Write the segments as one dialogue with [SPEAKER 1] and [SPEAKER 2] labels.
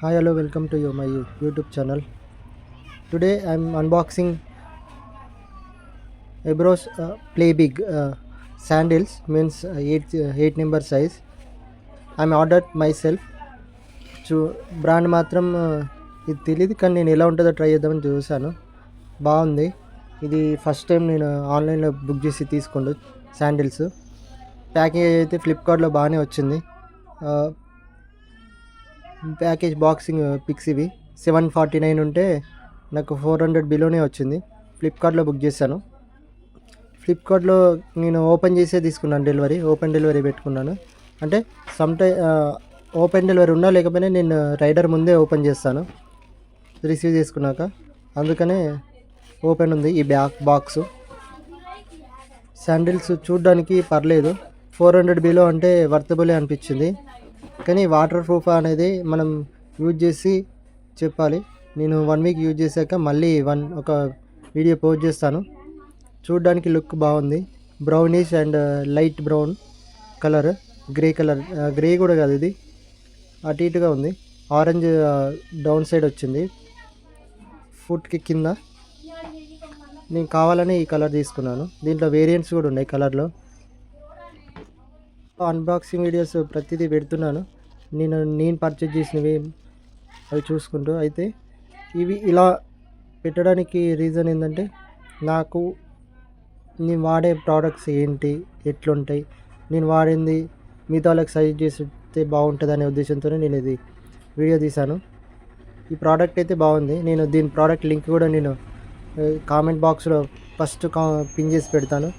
[SPEAKER 1] Hi, hello, welcome to my YouTube channel. Today I'm unboxing Ebro's Play Big sandals, means 8 number size. I'm ordered myself. Brand మాత్రం ఇది తెలియదు, కానీ నేను ఎలా ఉంటుందో ట్రై చేద్దామని చూసాను. బాగుంది. ఇది ఫస్ట్ టైం నేను ఆన్లైన్లో బుక్ చేసి తీసుకోండు శాండిల్స్. ప్యాకేజ్ అయితే ఫ్లిప్కార్ట్లో బాగానే వచ్చింది. ప్యాకేజ్ బాక్సింగ్ పిక్స్ ఇవి 749 ఉంటే నాకు 400 బిలోనే వచ్చింది. ఫ్లిప్కార్ట్లో బుక్ చేశాను. ఫ్లిప్కార్ట్లో నేను ఓపెన్ చేసే తీసుకున్నాను, ఓపెన్ డెలివరీ పెట్టుకున్నాను. అంటే ఓపెన్ డెలివరీ ఉన్నా లేకపోయినా నేను రైడర్ ముందే ఓపెన్ చేస్తాను రిసీవ్ చేసుకున్నాక. అందుకనే ఓపెన్ ఉంది ఈ బాక్సు. శాండిల్స్ చూడడానికి పర్లేదు, 400 బిలో అంటే వర్తబులే అనిపించింది. కానీ వాటర్ ప్రూఫ్ అనేది మనం యూజ్ చేసి చెప్పాలి. నేను 1 వీక్ యూజ్ చేశాక మళ్ళీ ఒక వీడియో పోస్ట్ చేస్తాను. చూడడానికి లుక్ బాగుంది. Brownish and light brown colour, grey కూడా కాదు, ఇది అటు ఇటుగా ఉంది. ఆరెంజ్ డౌన్ సైడ్ వచ్చింది ఫుట్కి కింద. నేను కావాలని ఈ కలర్ తీసుకున్నాను. దీంట్లో వేరియంట్స్ కూడా ఉన్నాయి కలర్లో. అన్బాక్సింగ్ వీడియోస్ ప్రతిదీ పెడుతున్నాను. నేను పర్చేజ్ చేసినవి అవి చూసుకుంటూ. అయితే ఇవి ఇలా పెట్టడానికి రీజన్ ఏంటంటే, నేను వాడే ప్రోడక్ట్స్ ఏంటి, ఎట్లుంటాయి, నేను వాడింది మిగతా వాళ్ళకి సజెస్ట్ చేస్తే బాగుంటుంది అనే ఉద్దేశంతోనే నేను ఇది వీడియో తీశాను. ఈ ప్రోడక్ట్ అయితే బాగుంది. నేను దీని ప్రోడక్ట్ లింక్ కూడా నేను కామెంట్ బాక్స్లో ఫస్ట్ పిన్ చేసి పెడతాను,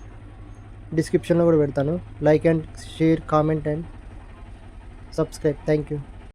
[SPEAKER 1] డిస్క్రిప్షన్లో కూడా పెడతాను. Like and share, comment and subscribe. Thank you.